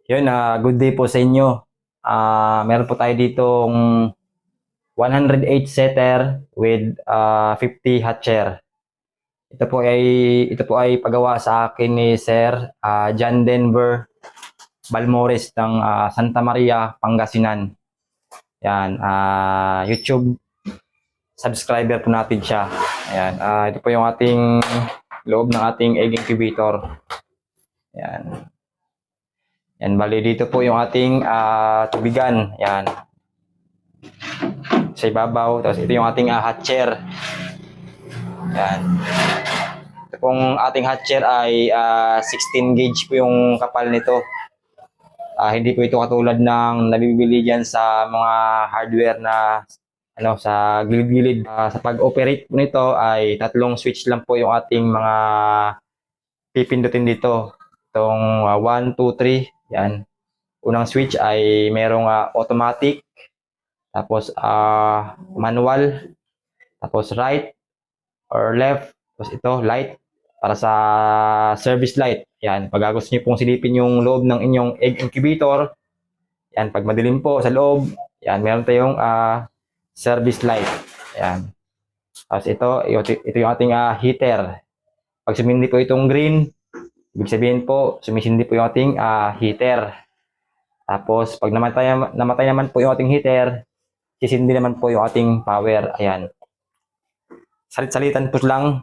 Yun, good day po sa inyo. Meron po tayo ditong 108 setter with 50 hatcher. Ito po ay pagawa sa akin ni Sir John Denver Balmores ng Santa Maria, Pangasinan. Yan, YouTube subscriber po natin siya. Ayan, ito po yung ating loob ng ating egg incubator. Yan. Yan, bali dito po yung ating tubigan. Yan. Sa ibabaw. Tapos ito yung ating hatcher. Yan. Ito pong ating hatcher ay 16 gauge po yung kapal nito. Hindi po ito katulad ng nabibili dyan sa mga hardware na sa gilid-gilid. Sa pag-operate po nito ay tatlong switch lang po yung ating mga pipindutin dito. Itong 1, 2, 3. Yan. Unang switch ay merong automatic, tapos manual, tapos right or left, tapos ito light para sa service light. Yan, pag gusto niyo pong silipin yung loob ng inyong egg incubator, yan, pag madilim po sa loob, yan, meron tayong service light. Yan. Tapos ito yung ating heater. Pag sumindi po itong green, ibig sabihin po, sumisindi po yung ating heater. Tapos, pag namatay naman po yung ating heater, sisindi naman po yung ating power. Ayan. Salit-salitan po lang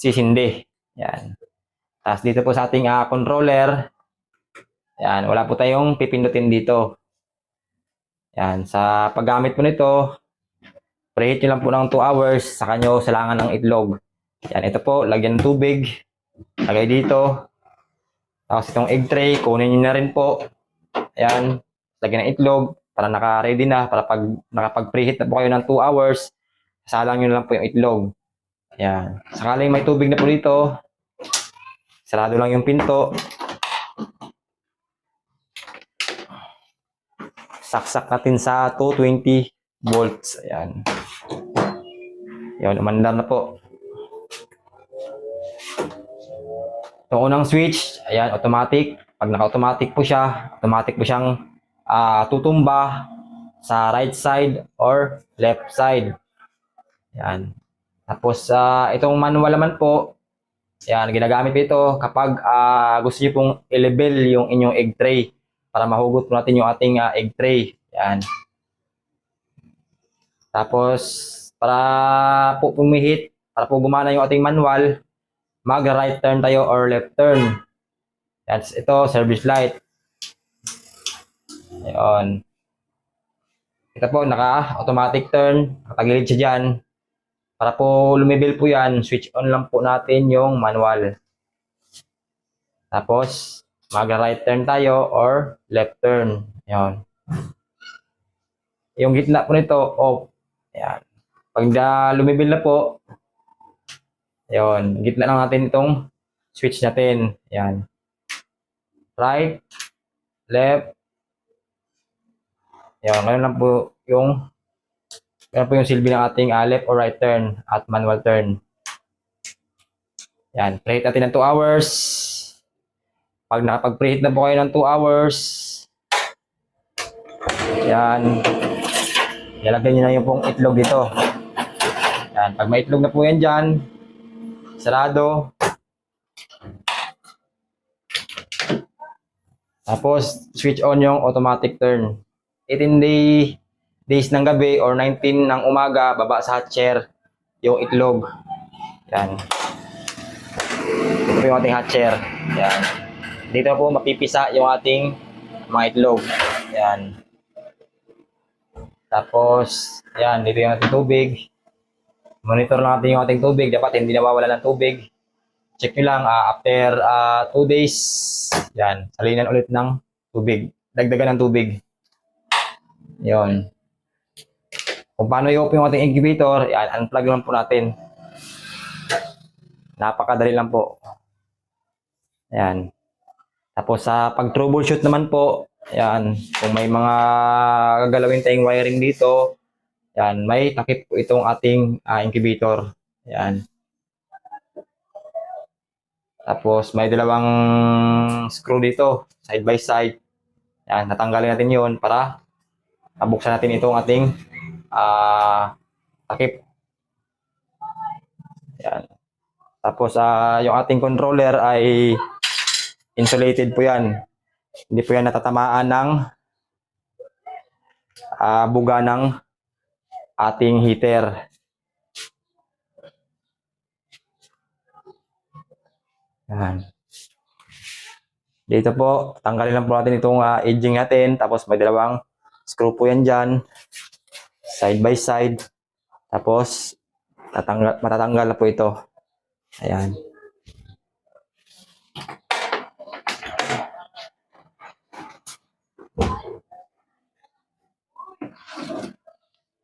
sisindi. Ayan. Tapos dito po sa ating controller, ayan, wala po tayong pipindutin dito. Ayan. Sa paggamit po nito, preheat nyo lang po ng 2 hours, saka nyo salangan ng itlog. Ayan. Ito po, lagyan ng tubig. Lagay dito. Tapos itong egg tray, kunin nyo na rin po. Ayan, lagyan ng itlog para naka-ready na. Para pag nakapag-preheat na po kayo ng 2 hours, salang nyo lang po yung itlog. Ayan. Sakaling may tubig na po dito, sarado lang yung pinto. Saksak natin sa 220 volts. Ayan. Ayan, umandar na po. Itong unang switch, ayan, automatic. Pag naka-automatic po siya, automatic po siyang tutumba sa right side or left side. Ayan. Tapos, itong manual naman po, ayan, ginagamit ito kapag gusto niyo pong i-level yung inyong egg tray para mahugot po natin yung ating egg tray. Ayan. Tapos, para po pumihit, para po gumana yung ating manual, mag-right turn tayo or left turn. That's ito, service light. Ayun. Ito po, naka-automatic turn. Nakatagilid siya dyan. Para po lumibil po yan, switch on lang po natin yung manual. Tapos, mag-right turn tayo or left turn. Ayun. Yung gitna po nito, off. Ayan. Pag lumibil na po, ayun, gitna lang natin itong switch natin. Ayan. Right, left. Ayan, ganun lang po yung silbi ng ating left or right turn at manual turn. Ayan, preheat natin ng 2 hours. Pag nakapag-preheat na po kayo ng 2 hours, ayan, ilalagay nyo na yung pong itlog dito. Ayan, pag may itlog na po yan dyan, sarado. Tapos, switch on yung automatic turn. 18 days ng gabi or 19 ng umaga, baba sa hatcher yung itlog. Yan. Ito po yung ating hatcher. Yan. Dito po mapipisa yung ating mga itlog. Yan. Tapos, yan. Dito yung ating tubig. Monitor lang natin yung ating tubig. Dapat hindi nawawala ng tubig. Check nyo lang after 2 days. Yan. Salinan ulit ng tubig. Dagdagan ng tubig. Yon. Kung paano i-open yung ating incubator, yan, unplug lang po natin. Napakadali lang po. Yan. Tapos sa pag-troubleshoot naman po, yan, kung may mga gagalawin tayong wiring dito, yan, may takip po itong ating incubator. Yan. Tapos may dalawang screw dito. side by side. Yan, natanggalin natin yun para nabuksan natin itong ating takip. Yan. Tapos yung ating controller ay insulated po yan. Hindi po yan natatamaan ng buga ng ating heater. Yan. Dito po, tanggalin lang po natin itong edging natin. Tapos may dalawang screw po yan dyan. Side by side. Tapos, matatanggal na po ito. Ayan.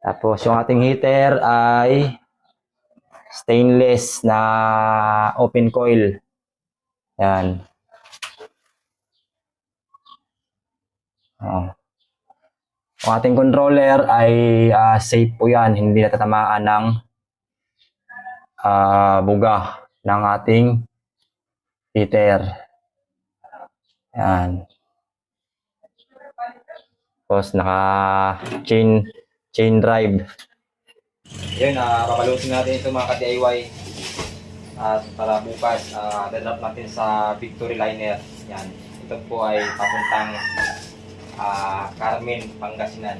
Tapos, yung ating heater ay stainless na open coil. Ayan. Ang ating controller ay safe po yan. Hindi natatamaan ng buga ng ating heater. Yan. Tapos naka chain drive. Yun, papalusin natin ito mga ka-DIY. At para bukas, dadrop natin sa Victory Liner. Yan. Ito po ay papuntang Carmen, Pangasinan.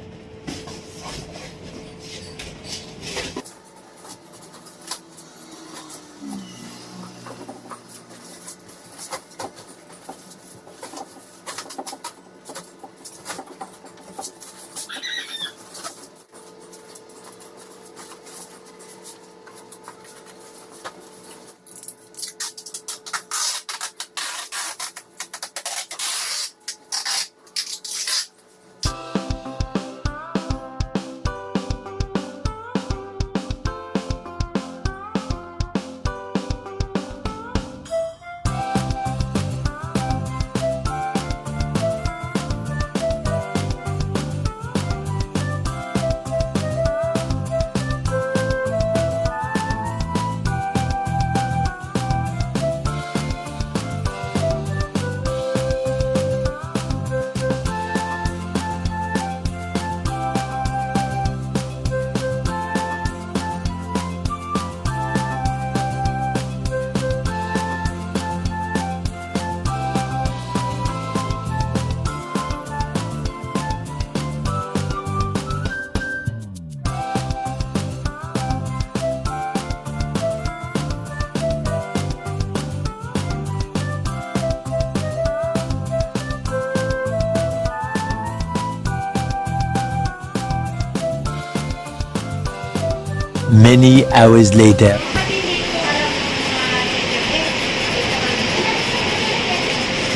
Many hours later.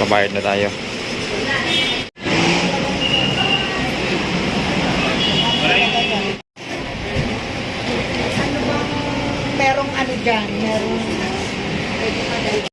Babayad na tayo. Merong ano dyan, merong pwede madali.